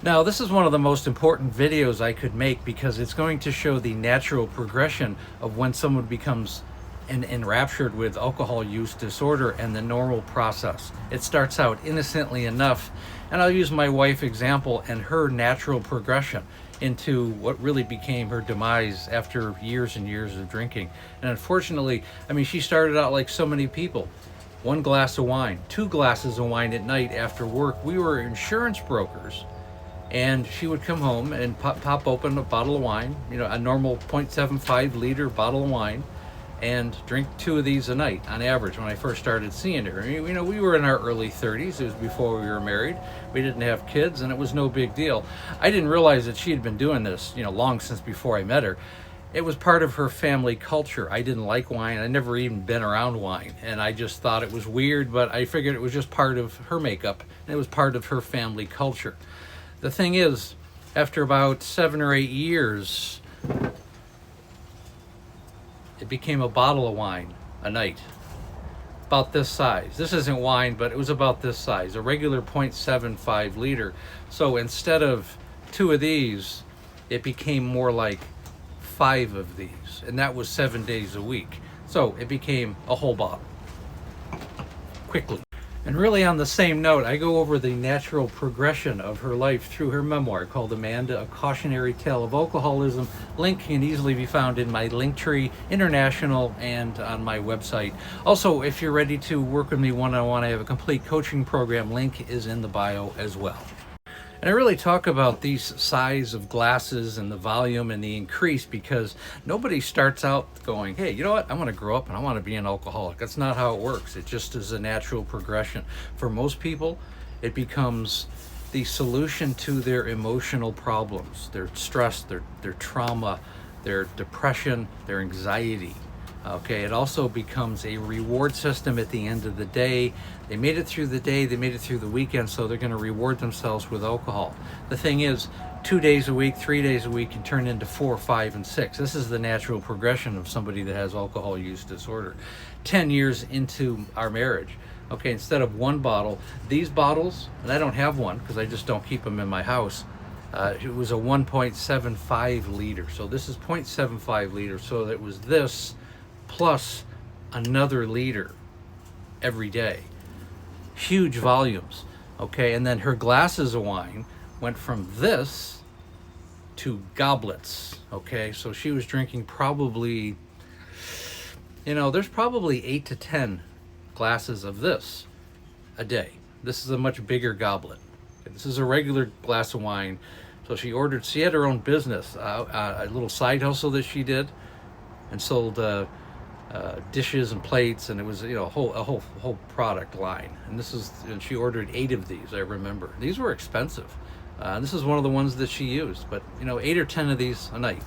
Now, this is one of the most important videos I could make because it's going to show the natural progression of when someone becomes enraptured with alcohol use disorder and the normal process. It starts out innocently enough, and I'll use my wife example and her natural progression into what really became her demise after years and years of drinking. And unfortunately, I mean, she started out like so many people. One glass of wine, two glasses of wine at night after work. We were insurance brokers, and she would come home and pop open a bottle of wine, a normal 0.75 liter bottle of wine, and drink two of these a night on average when I first started seeing her. I mean, we were in our early 30s. It was before we were married. We didn't have kids, and it was no big deal. I didn't realize that she had been doing this, long since before I met her. It was part of her family culture. I didn't like wine. I never even been around wine, and I just thought it was weird, but I figured it was just part of her makeup, and it was part of her family culture. The thing is, after about 7 or 8 years, it became a bottle of wine a night, about this size. This isn't wine, but it was about this size, a regular 0.75 liter. So instead of two of these, it became more like 5 of these, and that was 7 days a week. So it became a whole bottle, quickly. And really, on the same note, I go over the natural progression of her life through her memoir called Amanda, A Cautionary Tale of Alcoholism. Link can easily be found in my Linktree International and on my website. Also, if you're ready to work with me one-on-one, I have a complete coaching program. Link is in the bio as well. And I really talk about these size of glasses and the volume and the increase because nobody starts out going, hey, you know what? I want to grow up and I want to be an alcoholic. That's not how it works. It just is a natural progression. For most people, it becomes the solution to their emotional problems, their stress, their trauma, their depression, their anxiety. Okay, it also becomes a reward system at the end of the day. They made it through the day, they made it through the weekend, so they're going to reward themselves with alcohol. The thing is, 2 days a week, 3 days a week can turn into 4, 5, and 6. This is the natural progression of somebody that has alcohol use disorder. 10 years into our marriage, okay, instead of one bottle, these bottles, and I don't have one because I just don't keep them in my house, it was a 1.75 liter. So this is 0.75 liters, so it was this plus another liter every day. Huge volumes, okay? And then her glasses of wine went from this to goblets, okay? So she was drinking probably, there's probably 8 to 10 glasses of this a day. This is a much bigger goblet. This is a regular glass of wine. So she had her own business, a little side hustle that she did, and sold dishes and plates, and it was a whole product line. And she ordered 8 of these. I remember these were expensive. This is one of the ones that she used, but 8 or 10 of these a night.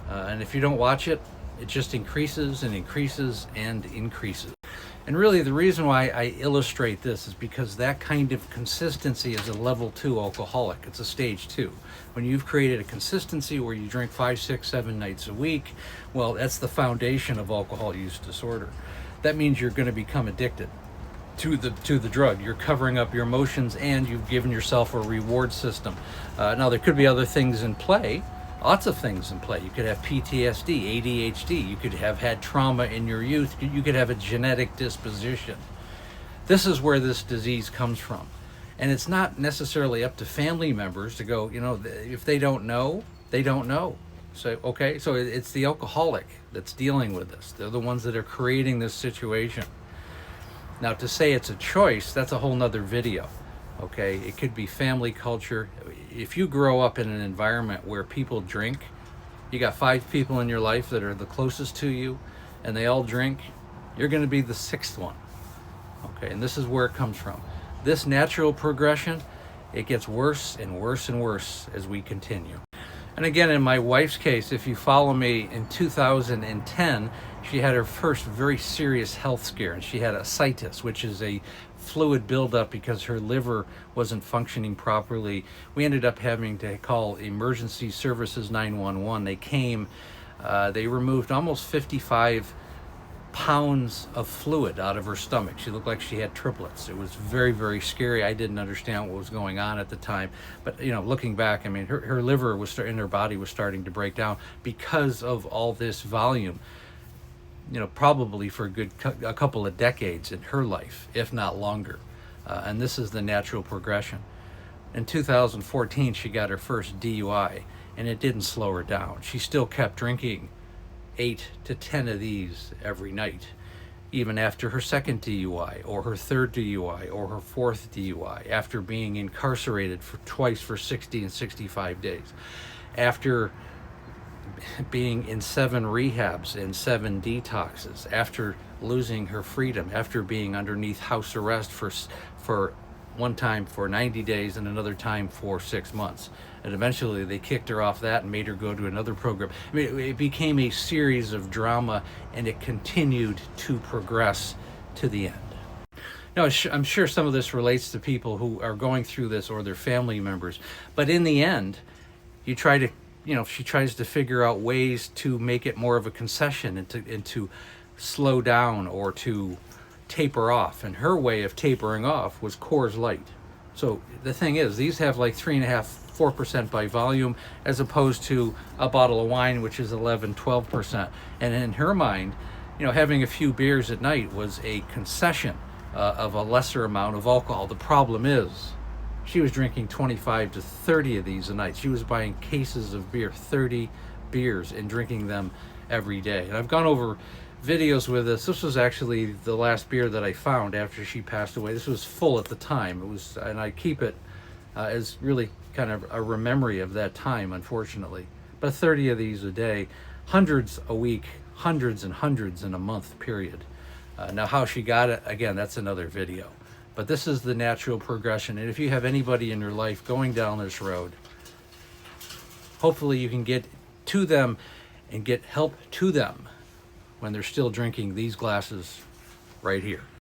And if you don't watch it, it just increases and increases and increases. And really, the reason why I illustrate this is because that kind of consistency is a level 2 alcoholic. It's a stage 2. When you've created a consistency where you drink 5, 6, 7 nights a week, well, that's the foundation of alcohol use disorder. That means you're going to become addicted to the drug. You're covering up your emotions, and you've given yourself a reward system. Now, there could be other things in play. Lots of things in play. You could have PTSD, ADHD. You could have had trauma in your youth. You could have a genetic disposition. This is where this disease comes from. And it's not necessarily up to family members to go, if they don't know, they don't know. So, okay, so it's the alcoholic that's dealing with this. They're the ones that are creating this situation. Now, to say it's a choice, that's a whole nother video. Okay, it could be family culture. If you grow up in an environment where people drink, you got 5 people in your life that are the closest to you, and they all drink, you're going to be the 6th one. Okay, and this is where it comes from. This natural progression, it gets worse and worse and worse as we continue. And again, in my wife's case, if you follow me, in 2010, she had her first very serious health scare, and she had ascites, which is a fluid buildup because her liver wasn't functioning properly. We ended up having to call emergency services 911. They came, they removed almost 55 pounds of fluid out of her stomach. She looked like she had triplets. It was very, very scary. I didn't understand what was going on at the time. But, you know, looking back, I mean, her liver was in her body was starting to break down because of all this volume, you know, probably for a couple of decades in her life, if not longer. And this is the natural progression. In 2014, she got her first DUI, and it didn't slow her down. She still kept drinking 8 to 10 of these every night, even after her second DUI or her third DUI or her fourth DUI, after being incarcerated twice for 60 and 65 days, after being in 7 rehabs and 7 detoxes, after losing her freedom, after being underneath house arrest for one time for 90 days and another time for 6 months. And eventually they kicked her off that and made her go to another program. I mean, it became a series of drama, and it continued to progress to the end. Now, I'm sure some of this relates to people who are going through this or their family members, but in the end, she tries to figure out ways to make it more of a concession and to slow down or to taper off. And her way of tapering off was Coors Light. So the thing is, these have like 3.5–4% by volume, as opposed to a bottle of wine, which is 11–12%. And in her mind, you know, having a few beers at night was a concession of a lesser amount of alcohol. The problem is, she was drinking 25 to 30 of these a night. She was buying cases of beer, 30 beers, and drinking them every day. And I've gone over videos with this. This was actually the last beer that I found after she passed away. This was full at the time. It was, and I keep it as really kind of a memory of that time, unfortunately. But 30 of these a day, hundreds a week, hundreds and hundreds in a month period. Now, how she got it, again, that's another video. But this is the natural progression. And if you have anybody in your life going down this road, hopefully you can get to them and get help to them when they're still drinking these glasses right here.